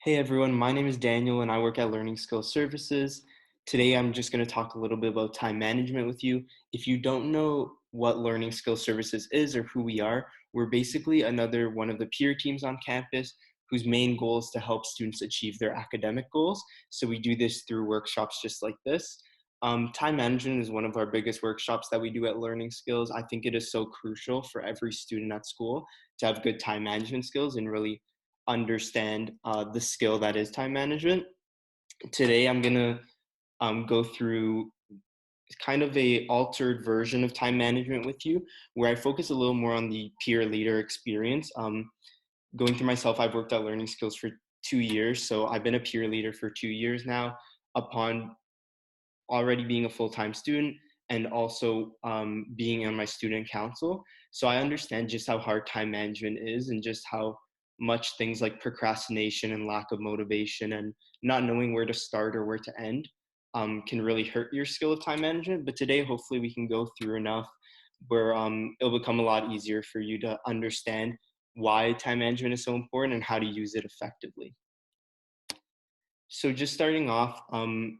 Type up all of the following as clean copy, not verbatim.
Hey everyone, my name is Daniel and I work at Learning Skills Services. Today I'm just going to talk a little bit about time management with you. If you don't know what Learning Skills Services is or who we are, we're basically another one of the peer teams on campus whose main goal is to help students achieve their academic goals. So we do this through workshops just like this. Time management is one of our biggest workshops that we do at Learning Skills. I think it is so crucial for every student at school to have good time management skills and really understand the skill that is time management. Today, I'm gonna go through kind of a altered version of time management with you, where I focus a little more on the peer leader experience. Going through myself, I've worked at Learning Skills for 2 years, so I've been a peer leader for 2 years now. Upon already being a full-time student and also being on my student council. So I understand just how hard time management is and just how much things like procrastination and lack of motivation and not knowing where to start or where to end can really hurt your skill of time management. But today, hopefully, we can go through enough where it'll become a lot easier for you to understand why time management is so important and how to use it effectively. So just starting off,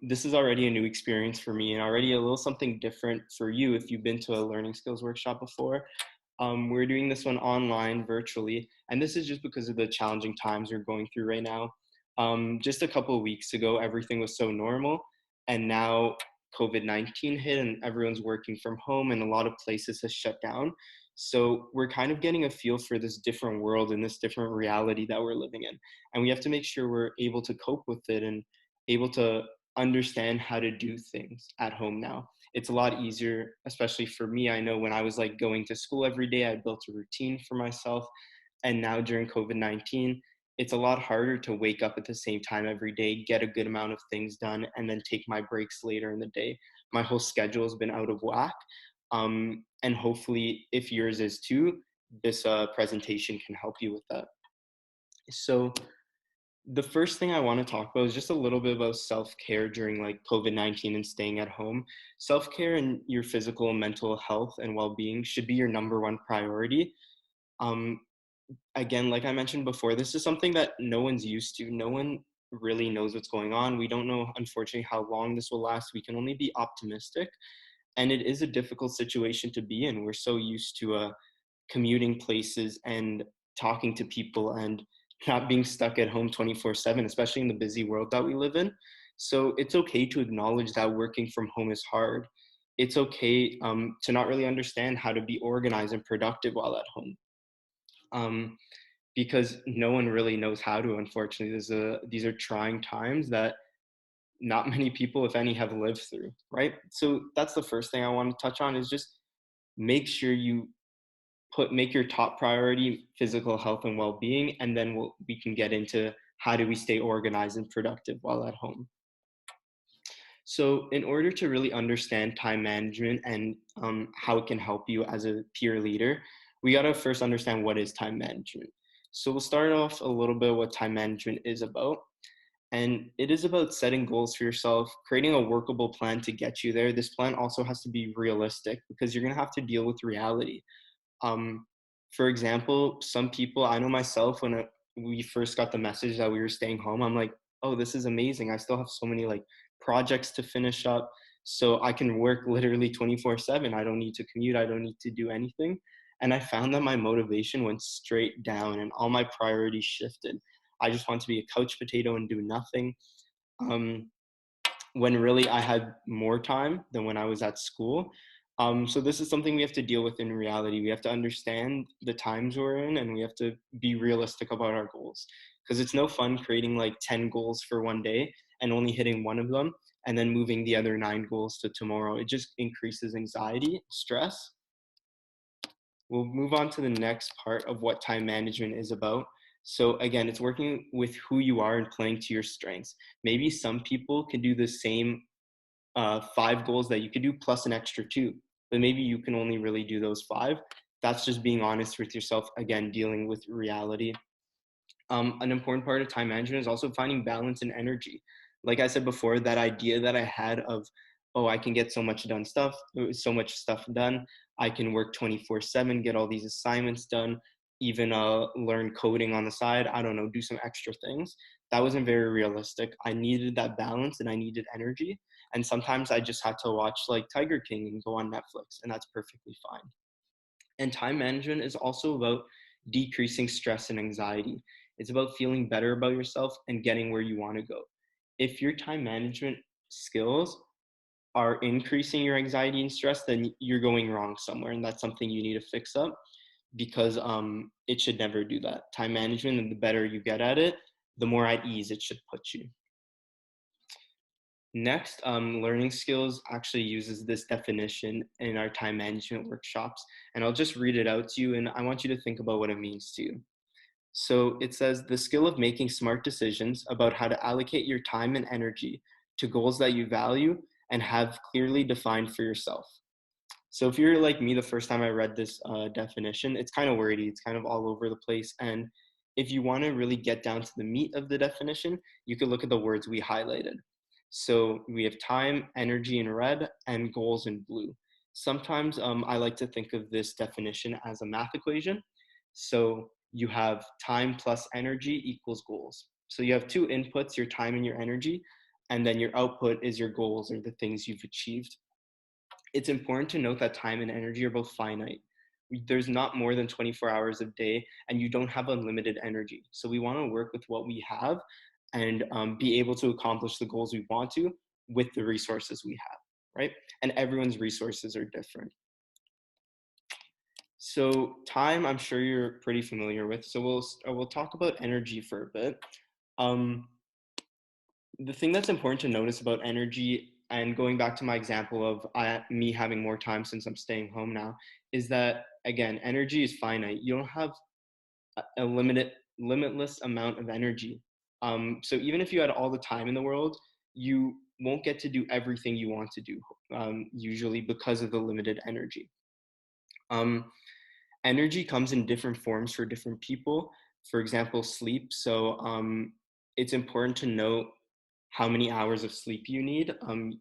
this is already a new experience for me and already a little something different for you if you've been to a learning skills workshop before. We're doing this one online virtually, and this is just because of the challenging times we're going through right now. Just a couple of weeks ago, everything was so normal, and now COVID-19 hit and everyone's working from home and a lot of places has shut down. So we're kind of getting a feel for this different world and this different reality that we're living in, and we have to make sure we're able to cope with it and able to understand how to do things at home now. It's a lot easier, especially for me. I know when I was like going to school every day, I built a routine for myself, and now during COVID-19, it's a lot harder to wake up at the same time every day, get a good amount of things done, and then take my breaks later in the day. My whole schedule has been out of whack, and hopefully if yours is too, this presentation can help you with that. So the first thing I want to talk about is just a little bit about self-care during like COVID-19 and staying at home. Self-care and your physical and mental health and well-being should be your number one priority. Um, Again, like I mentioned before, this is something that no one's used to. No one really knows what's going on. We don't know, unfortunately, how long this will last. We can only be optimistic. And it is a difficult situation to be in. We're so used to commuting places and talking to people and not being stuck at home 24/7, especially in the busy world that we live in. So it's okay to acknowledge that working from home is hard. It's okay to not really understand how to be organized and productive while at home. Um, because no one really knows how to, unfortunately. These are trying times that not many people, if any, have lived through, right? So that's the first thing I want to touch on is just make sure you make your top priority physical health and well-being, and then we can get into how do we stay organized and productive while at home. So in order to really understand time management and how it can help you as a peer leader, we got to first understand what is time management. So we'll start off a little bit what time management is about. And it is about setting goals for yourself, creating a workable plan to get you there. This plan also has to be realistic because you're going to have to deal with reality. um, for example, some people, I know myself, when we first got the message that we were staying home, I'm like, oh, this is amazing. I still have so many like projects to finish up. So I can work literally 24/7. I don't need to commute. I don't need to do anything. And I found that my motivation went straight down and all my priorities shifted. I just want to be a couch potato and do nothing. Um, when really I had more time than when I was at school. So this is something we have to deal with in reality. We have to understand the times we're in and we have to be realistic about our goals. Because it's no fun creating like 10 goals for one day and only hitting one of them and then moving the other 9 goals to tomorrow. It just increases anxiety, stress. We'll move on to the next part of what time management is about. So again, it's working with who you are and playing to your strengths. Maybe some people can do the same 5 goals that you could do plus an extra two, but maybe you can only really do those five. That's just being honest with yourself, again, dealing with reality. An important part of time management is also finding balance and energy. Like I said before, that idea that I had of, oh, I can get so much stuff done. I can work 24/7, get all these assignments done, even learn coding on the side. I don't know, do some extra things. that wasn't very realistic. I needed that balance and I needed energy. And sometimes I just had to watch like Tiger King and go on Netflix, and that's perfectly fine. And time management is also about decreasing stress and anxiety. It's about feeling better about yourself and getting where you want to go. If your time management skills are increasing your anxiety and stress, then you're going wrong somewhere, and that's something you need to fix up because it should never do that. Time management, and the better you get at it, the more at ease it should put you. Next, learning skills actually uses this definition in our time management workshops, and I'll just read it out to you, and I want you to think about what it means to you. So it says the skill of making smart decisions about how to allocate your time and energy to goals that you value and have clearly defined for yourself. So if you're like me, the first time I read this definition, it's kind of wordy. It's kind of all over the place. And if you want to really get down to the meat of the definition, you could look at the words we highlighted. So we have time, energy in red, and goals in blue. Sometimes I like to think of this definition as a math equation. So you have time plus energy equals goals. So you have two inputs, your time and your energy, and then your output is your goals or the things you've achieved. It's important to note that time and energy are both finite. There's not more than 24 hours a day, and you don't have unlimited energy. So we want to work with what we have and be able to accomplish the goals we want to with the resources we have, right? And everyone's resources are different. So time, I'm sure you're pretty familiar with. So we'll talk about energy for a bit. Um, the thing that's important to notice about energy, and going back to my example of me having more time since I'm staying home now, is that again, energy is finite. You don't have a limitless amount of energy. So even if you had all the time in the world, you won't get to do everything you want to do, usually because of the limited energy. Um, Energy comes in different forms for different people. For example, sleep. So it's important to note how many hours of sleep you need.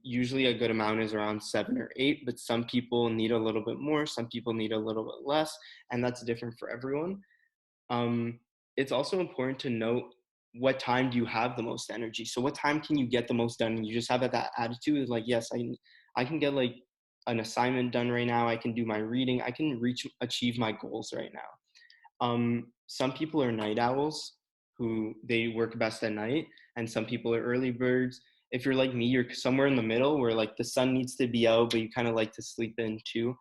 Usually a good amount is around 7 or 8, but some people need a little bit more, some people need a little bit less, and that's different for everyone. Um, it's also important to note what time do you have the most energy. So what time can you get the most done? You just have that attitude of like, yes, I can get like an assignment done right now. I can do my reading. I can achieve my goals right now. Some people are night owls who they work best at night, and some people are early birds. If you're like me, you're somewhere in the middle where like the sun needs to be out, but you kind of like to sleep in too.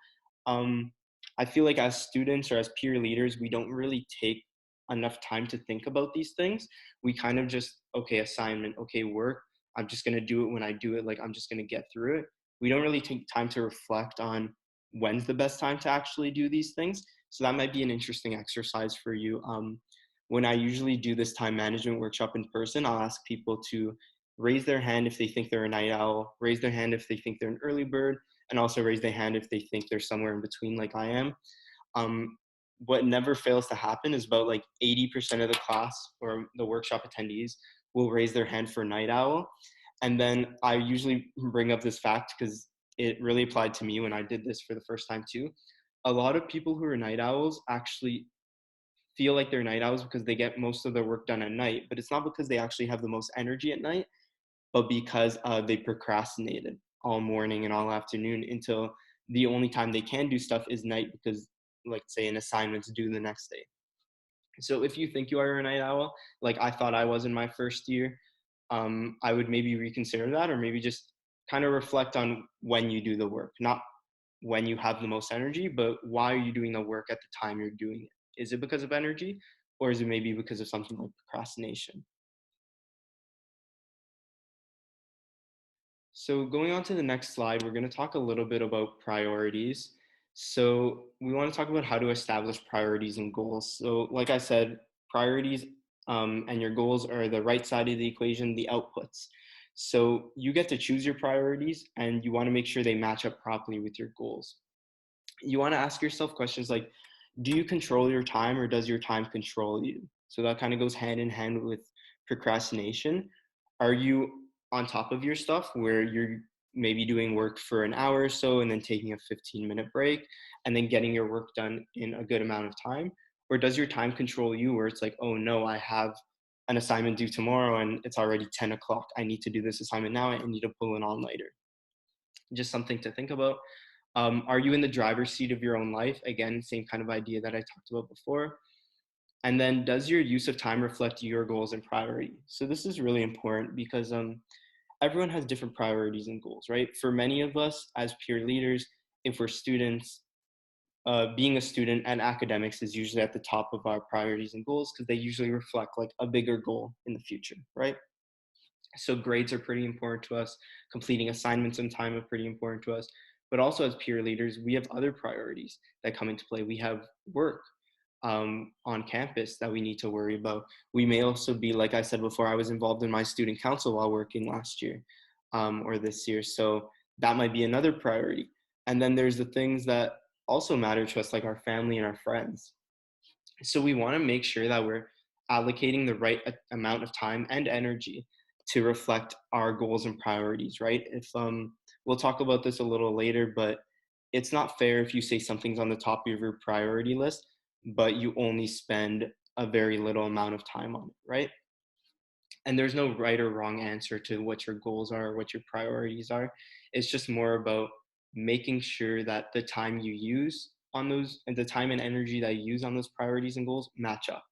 Um, I feel like as students or as peer leaders, we don't really take enough time to think about these things. We kind of just, okay, assignment, okay, work. I'm just going to do it when I do it. Like, I'm just going to get through it. We don't really take time to reflect on when's the best time to actually do these things. So that might be an interesting exercise for you. When I usually do this time management workshop in person, I'll ask people to raise their hand if they think they're a night owl, raise their hand if they think they're an early bird, and also raise their hand if they think they're somewhere in between like I am. Um, what never fails to happen is about like 80% of the class or the workshop attendees will raise their hand for night owl. And then I usually bring up this fact because it really applied to me when I did this for the first time too. A lot of people who are night owls actually feel like they're night owls because they get most of their work done at night, but it's not because they actually have the most energy at night, but because they procrastinated all morning and all afternoon until the only time they can do stuff is night because, like, say, an assignment's due the next day. So if you think you are a night owl, like I thought I was in my first year, I would maybe reconsider that, or maybe just kind of reflect on when you do the work, not when you have the most energy, but why are you doing the work at the time you're doing it? Is it because of energy, or is it maybe because of something like procrastination? So going on to the next slide, we're going to talk a little bit about priorities. So we want to talk about how to establish priorities and goals. So like I said, priorities and your goals are the right side of the equation, the outputs. So you get to choose your priorities and you want to make sure they match up properly with your goals. You want to ask yourself questions like, do you control your time or does your time control you? So that kind of goes hand in hand with procrastination. Are you on top of your stuff where you're maybe doing work for an hour or so and then taking a 15-minute break and then getting your work done in a good amount of time? Or does your time control you where it's like, oh no, I have an assignment due tomorrow and it's already 10 o'clock. I need to do this assignment now. I need to pull it on later. Just something to think about. Are you in the driver's seat of your own life? Again, same kind of idea that I talked about before. And then does your use of time reflect your goals and priorities? So this is really important because everyone has different priorities and goals, right? For many of us as peer leaders, if we're students, being a student and academics is usually at the top of our priorities and goals because they usually reflect like a bigger goal in the future, right? So grades are pretty important to us. Completing assignments on time are pretty important to us. But also as peer leaders, we have other priorities that come into play. We have work on campus that we need to worry about. We may also be, like I said before, I was involved in my student council while working last year or this year. So that might be another priority. And then there's the things that also matter to us, like our family and our friends. So we want to make sure that we're allocating the right amount of time and energy to reflect our goals and priorities, right? If we'll talk about this a little later, but it's not fair if you say something's on the top of your priority list, but you only spend a very little amount of time on it, right? And there's no right or wrong answer to what your goals are or what your priorities are. It's just more about making sure that the time you use on those and the time and energy that you use on those priorities and goals match up.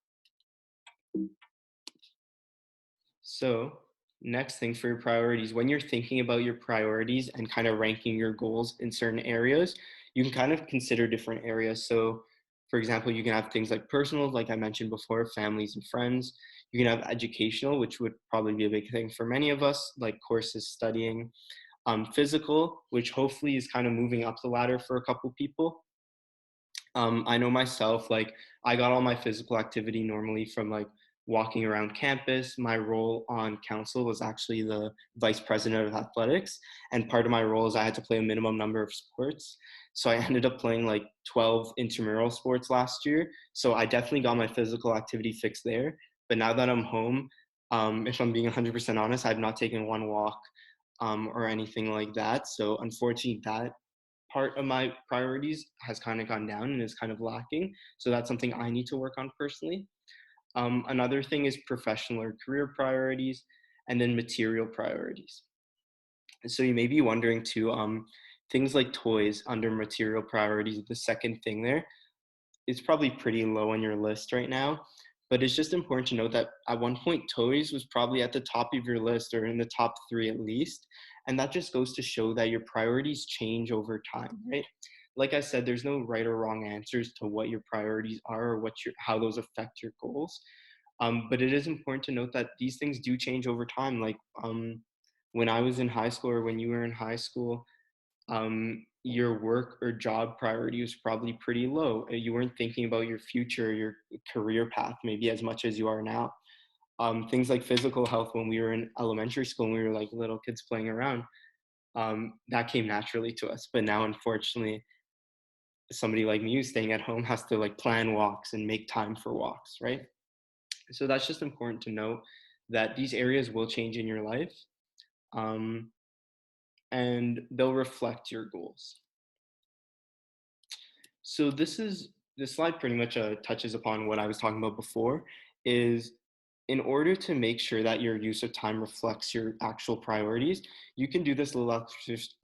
So, next thing for your priorities, when you're thinking about your priorities and kind of ranking your goals in certain areas, you can kind of consider different areas. So, for example, you can have things like personal, like I mentioned before, families and friends. You can have educational, which would probably be a big thing for many of us, like courses, studying. Physical, which hopefully is kind of moving up the ladder for a couple people. I know myself, like I got all my physical activity normally from like walking around campus. My role on council was actually the vice president of athletics. And part of my role is I had to play a minimum number of sports. So I ended up playing like 12 intramural sports last year. So I definitely got my physical activity fixed there. But now that I'm home, if I'm being 100% honest, I've not taken one walk or anything like that. So unfortunately, that part of my priorities has kind of gone down and is kind of lacking. So that's something I need to work on personally. Another thing is professional or career priorities, and then material priorities. So you may be wondering too, things like toys under material priorities, the second thing there, it's probably pretty low on your list right now. But it's just important to note that at one point, toys was probably at the top of your list or in the top three at least. And that just goes to show that your priorities change over time, right? Like I said, there's no right or wrong answers to what your priorities are or how those affect your goals. But it is important to note that these things do change over time. Like when I was in high school or when you were in high school, your work or job priority was probably pretty low. You weren't thinking about your future, your career path, maybe as much as you are now. Things like physical health when we were in elementary school and we were like little kids playing around, that came naturally to us. But now, unfortunately, somebody like me who's staying at home has to like plan walks and make time for walks, right? So that's just important to note that these areas will change in your life. Um, and they'll reflect your goals. So this slide pretty much touches upon what I was talking about before. Is in order to make sure that your use of time reflects your actual priorities, you can do this little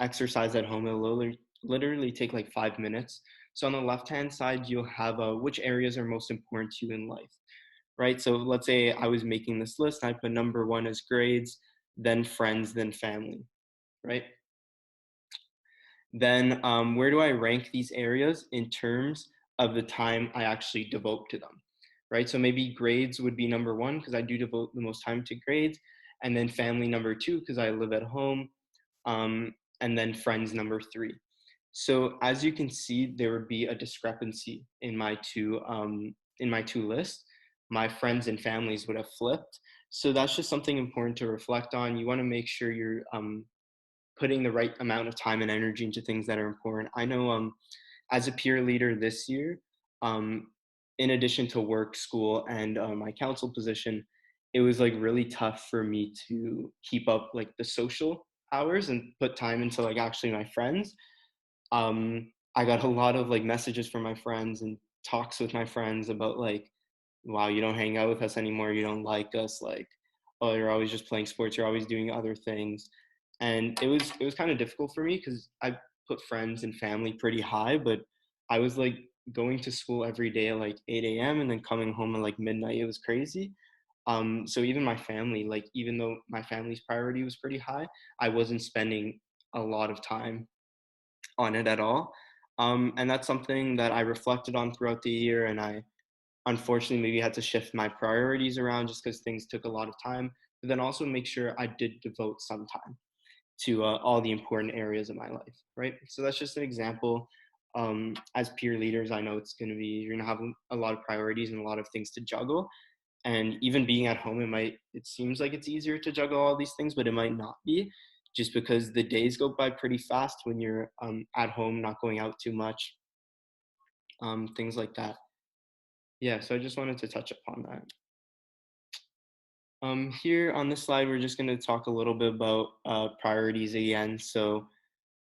exercise at home. It'll literally take like 5 minutes. So on the left-hand side, you'll have which areas are most important to you in life, right? So let's say I was making this list. I put number one as grades, then friends, then family, right? Then where do I rank these areas in terms of the time I actually devote to them, right? So maybe grades would be number one because I do devote the most time to grades, and then family number two because I live at home, and then friends number three. So as you can see, there would be a discrepancy in my two lists. My friends and families would have flipped. So that's just something important to reflect on. You want to make sure you're putting the right amount of time and energy into things that are important. I know as a peer leader this year, um, in addition to work, school, and my council position, it was like really tough for me to keep up like the social hours and put time into like actually my friends. I got a lot of like messages from my friends and talks with my friends about like wow, you don't hang out with us anymore, you don't like us, like, oh, you're always just playing sports, you're always doing other things. And it was kind of difficult for me because I put friends and family pretty high, but I was like going to school every day at like 8 a.m. and then coming home at like midnight. It was crazy. So even my family, like even though my family's priority was pretty high, I wasn't spending a lot of time on it at all. And that's something that I reflected on throughout the year, and I unfortunately maybe had to shift my priorities around just because things took a lot of time. But then also make sure I did devote some time to all the important areas of my life, right? So that's just an example. As peer leaders, I know it's going to be, you're going to have a lot of priorities and a lot of things to juggle. And even being at home, it seems like it's easier to juggle all these things, but it might not be, just because the days go by pretty fast when you're at home, not going out too much, things like that. Yeah, so I just wanted to touch upon that. Here on this slide, we're just going to talk a little bit about priorities again. So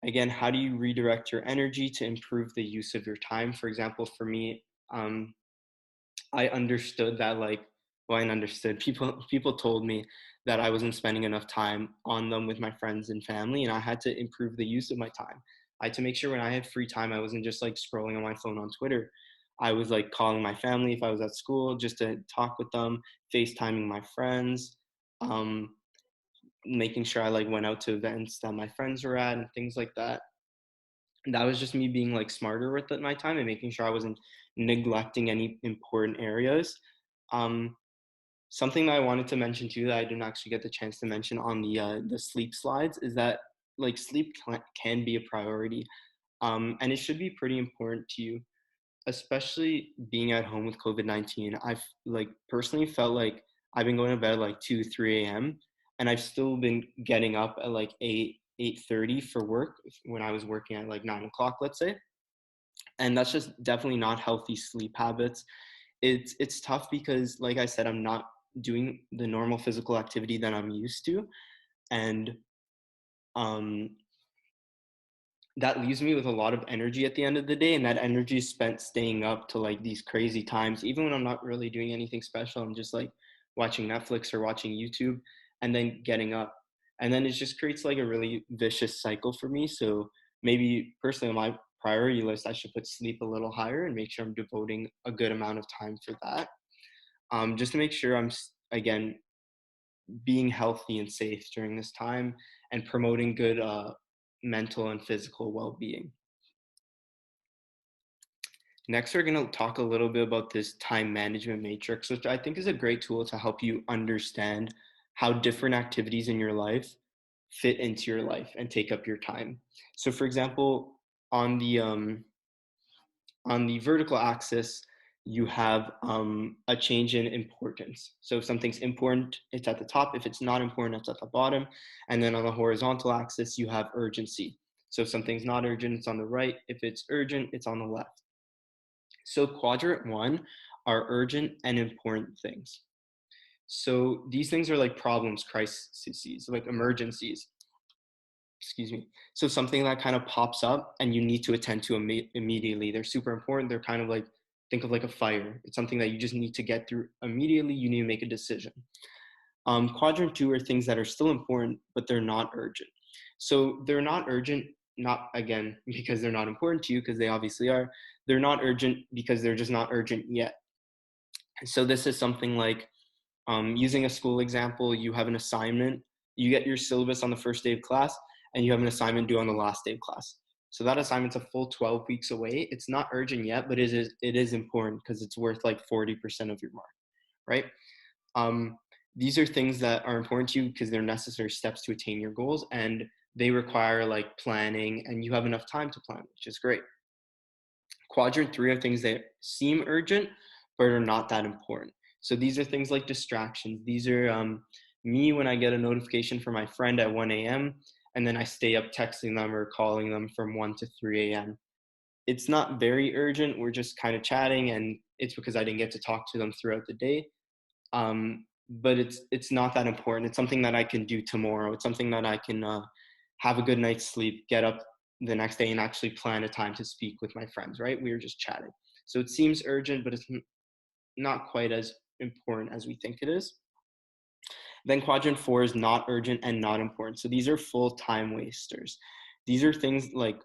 again, how do you redirect your energy to improve the use of your time? For example, for me, I understood that like, well, I understood people told me that I wasn't spending enough time on them with my friends and family, and I had to improve the use of my time. I had to make sure when I had free time, I wasn't just like scrolling on my phone on Twitter. I was like calling my family if I was at school just to talk with them, FaceTiming my friends, um, making sure I like went out to events that my friends were at and things like that. That was just me being like smarter with my time and making sure I wasn't neglecting any important areas. Um, Something that I wanted to mention too that I didn't actually get the chance to mention on the sleep slides is that like sleep can be a priority, and it should be pretty important to you, especially being at home with COVID-19. I've like personally felt like I've been going to bed at like 2, 3 a.m. and I've still been getting up at like 8:30 for work when I was working at like 9 o'clock, let's say. And that's just definitely not healthy sleep habits. It's tough because like I said, I'm not doing the normal physical activity that I'm used to. And um that leaves me with a lot of energy at the end of the day, and that energy is spent staying up to like these crazy times even when I'm not really doing anything special. I'm just like watching Netflix or watching YouTube and then getting up, and then it just creates like a really vicious cycle for me. So maybe personally on my priority list, I should put sleep a little higher and make sure I'm devoting a good amount of time for that, just to make sure again being healthy and safe during this time and promoting good mental and physical well-being. Next, we're going to talk a little bit about this time management matrix, which I think is a great tool to help you understand how different activities in your life fit into your life and take up your time. So, for example, on the um, on the vertical axis, you have a change in importance. So if something's important, it's at the top. If it's not important, it's at the bottom. And then on the horizontal axis, you have urgency. So if something's not urgent, it's on the right. If it's urgent, it's on the left. So quadrant one are urgent and important things. So these things are like problems, crises, like emergencies. Excuse me. So something that kind of pops up and you need to attend to immediately. They're super important. They're kind of like, think of like a fire. It's something that you just need to get through immediately. You need to make a decision. Quadrant two are things that are still important, but they're not urgent. So they're not urgent, not again, because they're not important to you, because they obviously are. They're not urgent because they're just not urgent yet. So this is something like, using a school example, you have an assignment, you get your syllabus on the first day of class, and you have an assignment due on the last day of class. So that assignment's a full 12 weeks away. It's not urgent yet, but it is important because it's worth like 40% of your mark, right? Um, these are things that are important to you because they're necessary steps to attain your goals, and they require like planning, and you have enough time to plan, which is great. Quadrant three are things that seem urgent, but are not that important. So these are things like distractions. These are me when I get a notification from my friend at 1 a.m. and then I stay up texting them or calling them from 1 to 3 a.m. It's not very urgent. We're just kind of chatting, and it's because I didn't get to talk to them throughout the day. But it's not that important. It's something that I can do tomorrow. It's something that I can have a good night's sleep, get up the next day, and actually plan a time to speak with my friends. Right? We were just chatting, so it seems urgent, but it's not quite as important as we think it is. Then quadrant four is not urgent and not important. So these are full time wasters. These are things like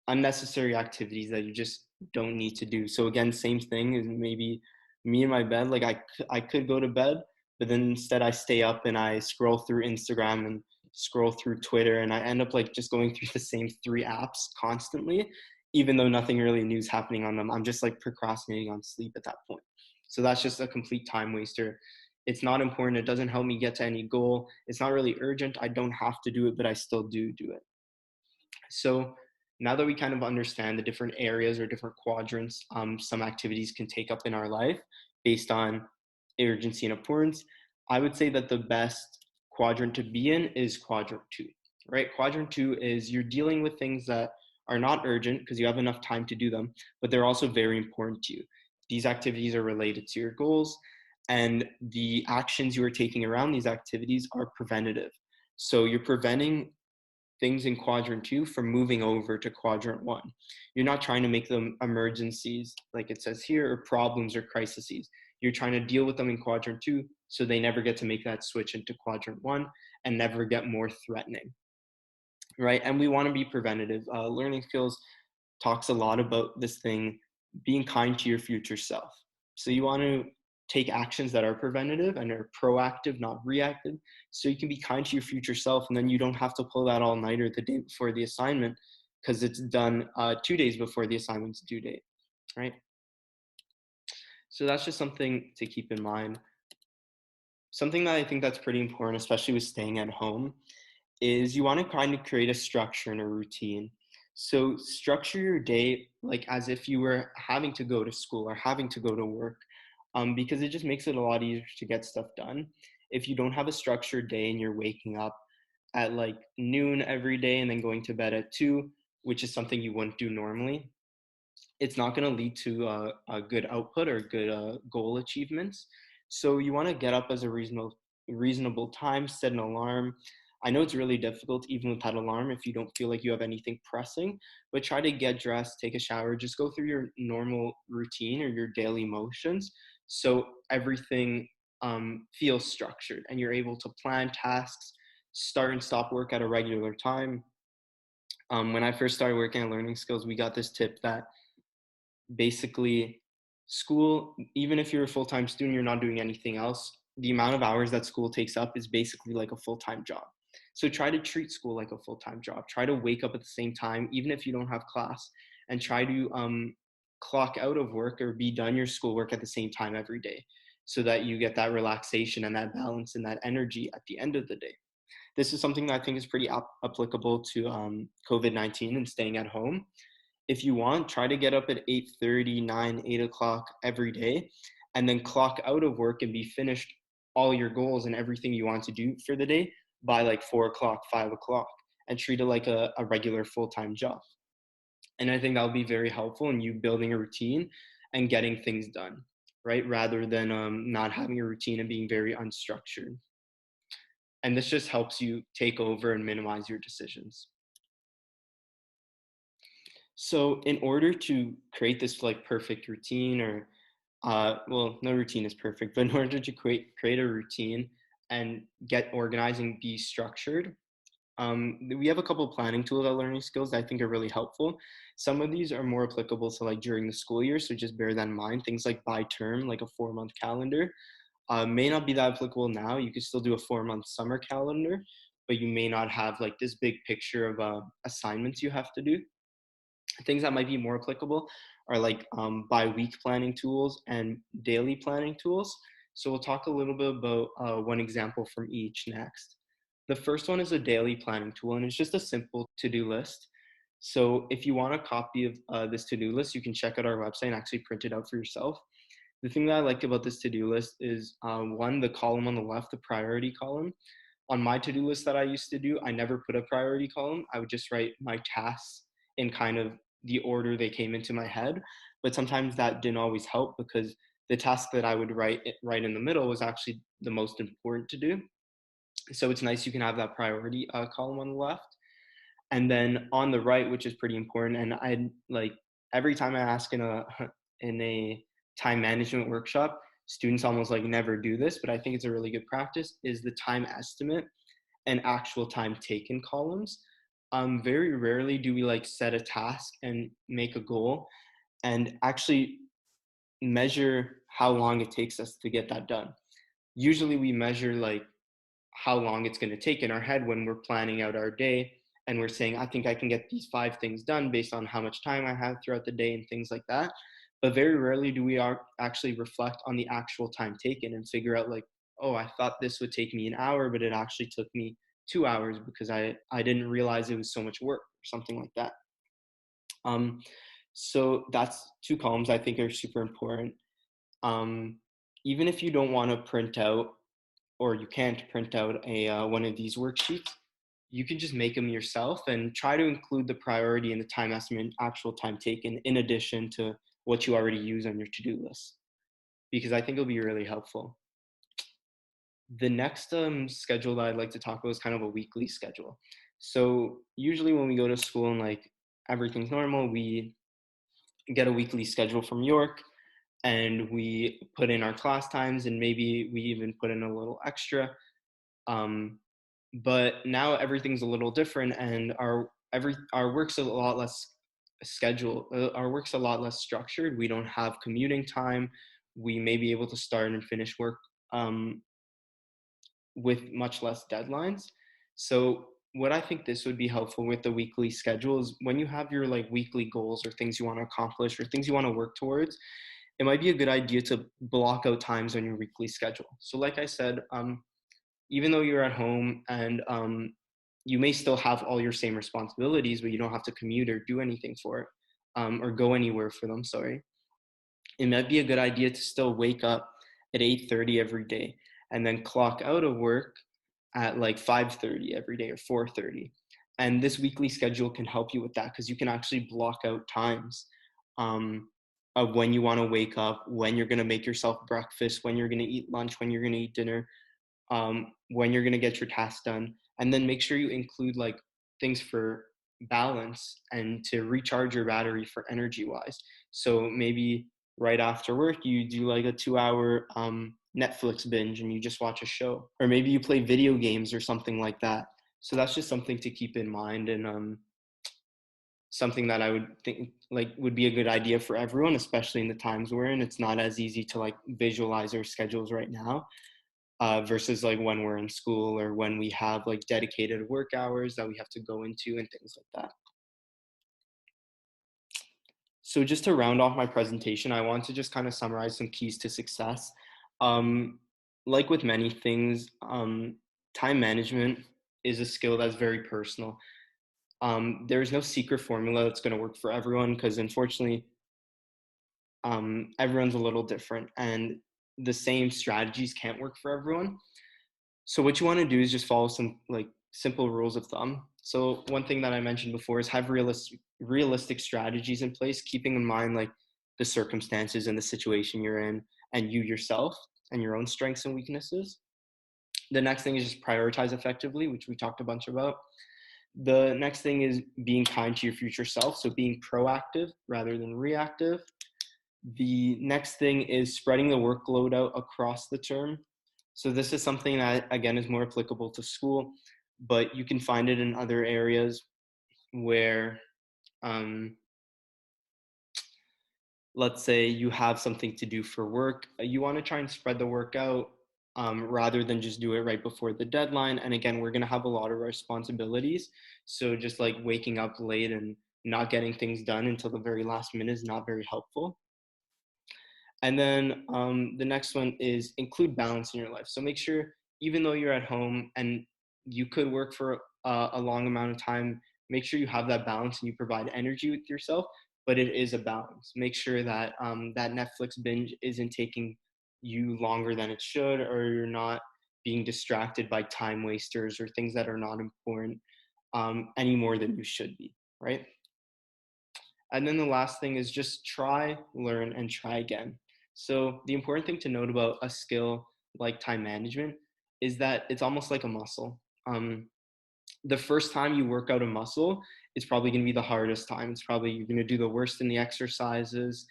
unnecessary activities that you just don't need to do. So again, same thing is maybe me in my bed. Like I could go to bed, but then instead I stay up and I scroll through Instagram and scroll through Twitter, and I end up like just going through the same three apps constantly, even though nothing really new is happening on them. I'm just like procrastinating on sleep at that point. So that's just a complete time waster. It's not important. It doesn't help me get to any goal. It's not really urgent. I don't have to do it, but I still do it. So now that we kind of understand the different areas or different quadrants some activities can take up in our life based on urgency and importance, I would say that the best quadrant to be in is quadrant two, right? Quadrant two is you're dealing with things that are not urgent because you have enough time to do them, but they're also very important to you. These activities are related to your goals, and the actions you are taking around these activities are preventative. So you're preventing things in quadrant two from moving over to quadrant one. You're not trying to make them emergencies, like it says here, or problems or crises. You're trying to deal with them in quadrant two so they never get to make that switch into quadrant one and never get more threatening, right? And we want to be preventative. Learning skills talks a lot about this thing being kind to your future self. So you want to take actions that are preventative and are proactive, not reactive. So you can be kind to your future self, and then you don't have to pull that all nighter the day before the assignment because it's done 2 days before the assignment's due date, right? So that's just something to keep in mind. Something that I think that's pretty important, especially with staying at home, is you want to kind of create a structure and a routine. So structure your day like as if you were having to go to school or having to go to work, because it just makes it a lot easier to get stuff done. If you don't have a structured day and you're waking up at like noon every day and then going to bed at 2, which is something you wouldn't do normally, it's not going to lead to a good output or good goal achievements. So you want to get up as a reasonable time, set an alarm. I know it's really difficult even with that alarm if you don't feel like you have anything pressing, but try to get dressed, take a shower, just go through your normal routine or your daily motions so everything feels structured and you're able to plan tasks, start and stop work at a regular time. When I first started working on learning skills, we got this tip that basically school, even if you're a full-time student, you're not doing anything else, the amount of hours that school takes up is basically like a full-time job. So try to treat school like a full-time job. Try to wake up at the same time even if you don't have class, and try to clock out of work or be done your schoolwork at the same time every day so that you get that relaxation and that balance and that energy at the end of the day. This is something that I think is pretty applicable to COVID-19 and staying at home. If you want, try to get up at 8:30, 9, 8 o'clock every day, and then clock out of work and be finished all your goals and everything you want to do for the day by like 4 o'clock, 5 o'clock, and treat it like a regular full-time job. And I think that'll be very helpful in you building a routine and getting things done, right? Rather than not having a routine and being very unstructured. And this just helps you take over and minimize your decisions. So in order to create this like perfect routine or well, no routine is perfect, but in order to create a routine and get organized and be structured, we have a couple planning tools at Learning Skills that I think are really helpful. Some of these are more applicable to like during the school year, so just bear that in mind. Things like by term, like a 4-month calendar, may not be that applicable now. You could still do a 4-month summer calendar, but you may not have like this big picture of assignments you have to do. Things that might be more applicable are like bi-week planning tools and daily planning tools. So we'll talk a little bit about one example from each next. The first one is a daily planning tool, and it's just a simple to-do list. So if you want a copy of this to-do list, you can check out our website and actually print it out for yourself. The thing that I like about this to-do list is one, the column on the left, the priority column. On my to-do list that I used to do, I never put a priority column. I would just write my tasks in kind of the order they came into my head. But sometimes that didn't always help because the task that I would write right in the middle was actually the most important to do. So it's nice you can have that priority column on the left. And then on the right, which is pretty important, and I like every time I ask in a in a time management workshop, students almost like never do this, but I think it's a really good practice, is the time estimate and actual time taken columns. Very rarely do we like set a task and make a goal and actually measure how long it takes us to get that done. Usually we measure like how long it's going to take in our head when we're planning out our day and we're saying, I think I can get these 5 things done based on how much time I have throughout the day and things like that. But very rarely do we actually reflect on the actual time taken and figure out like, oh, I thought this would take me an hour, but it actually took me 2 hours because I didn't realize it was so much work or something like that. Um, so that's 2 columns I think are super important. Um, Even if you don't want to print out or you can't print out a one of these worksheets, you can just make them yourself and try to include the priority and the time estimate and actual time taken in addition to what you already use on your to-do list, because I think it'll be really helpful. The next schedule that I'd like to talk about is kind of a weekly schedule. So usually when we go to school and like everything's normal, we get a weekly schedule from York and we put in our class times and maybe we even put in a little extra. Um, but now everything's a little different and our work's a lot less our work's a lot less structured. We don't have commuting time. We may be able to start and finish work um, with much less deadlines. So what I think this would be helpful with the weekly schedule is when you have your like weekly goals or things you want to accomplish or things you want to work towards, it might be a good idea to block out times on your weekly schedule. So like I said, even though you're at home and you may still have all your same responsibilities, but you don't have to commute or do anything for it, or go anywhere for them, sorry. It might be a good idea to still wake up at 8:30 every day and then clock out of work at like 5:30 every day or 4:30. And this weekly schedule can help you with that because you can actually block out times um, of when you want to wake up, when you're going to make yourself breakfast, when you're going to eat lunch, when you're going to eat dinner, when you're going to get your tasks done, and then make sure you include like things for balance and to recharge your battery for energy wise. So maybe right after work you do like a 2 hour Netflix binge and you just watch a show, or maybe you play video games or something like that. So that's just something to keep in mind, and something that I would think like would be a good idea for everyone, especially in the times we're in. It's not as easy to like visualize our schedules right now, versus like when we're in school or when we have like dedicated work hours that we have to go into and things like that. So just to round off my presentation, I want to just kind of summarize some keys to success. Um, like with many things, time management is a skill that's very personal. There's no secret formula that's going to work for everyone because unfortunately, everyone's a little different and the same strategies can't work for everyone. So what you want to do is just follow some like simple rules of thumb. So one thing that I mentioned before is have realistic strategies in place, keeping in mind like the circumstances and the situation you're in and you yourself and your own strengths and weaknesses. The next thing is just prioritize effectively, which we talked a bunch about. The next thing is being kind to your future self, so being proactive rather than reactive. The next thing is spreading the workload out across the term. So this is something that, again, is more applicable to school, but you can find it in other areas where, um, let's say you have something to do for work. You want to try and spread the work out rather than just do it right before the deadline. And again, we're going to have a lot of responsibilities. So just like waking up late and not getting things done until the very last minute is not very helpful. And then the next one is include balance in your life. So make sure, even though you're at home and you could work for a long amount of time, make sure you have that balance and you provide energy with yourself, but it is a balance. Make sure that that Netflix binge isn't taking you longer than it should, or you're not being distracted by time wasters or things that are not important any more than you should be, right? And then the last thing is just try, learn, and try again. So the important thing to note about a skill like time management is that it's almost like a muscle. The first time you work out a muscle, it's probably going to be the hardest time. It's probably you're going to do the worst in the exercises.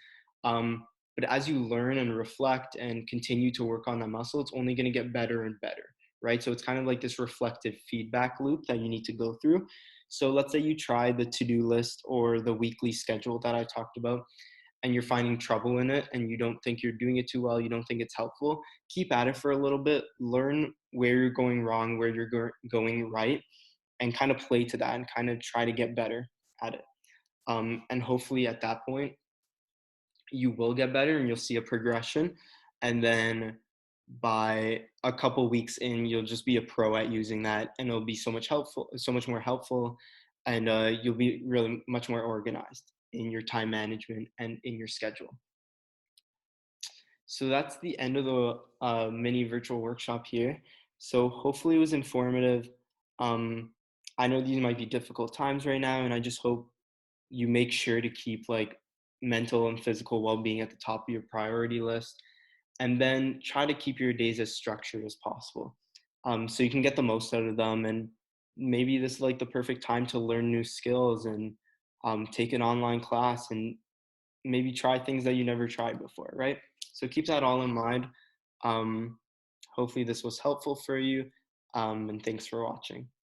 Um, But as you learn and reflect and continue to work on that muscle, it's only going to get better and better, right? So it's kind of like this reflective feedback loop that you need to go through. So let's say you try the to-do list or the weekly schedule that I talked about, and you're finding trouble in it and you don't think you're doing it too well, you don't think it's helpful, keep at it for a little bit, learn where you're going wrong, where you're going right, and kind of play to that and kind of try to get better at it. And hopefully at that point, you will get better and you'll see a progression. And then by a couple weeks in, you'll just be a pro at using that, and it'll be so much more helpful, and you'll be really much more organized in your time management and in your schedule. So that's the end of the mini virtual workshop here. So hopefully it was informative. Um, I know these might be difficult times right now, and I just hope you make sure to keep like mental and physical well-being at the top of your priority list, and then try to keep your days as structured as possible, so you can get the most out of them. And maybe this is like the perfect time to learn new skills and take an online class and maybe try things that you never tried before, right? So keep that all in mind. um, Hopefully this was helpful for you, and thanks for watching.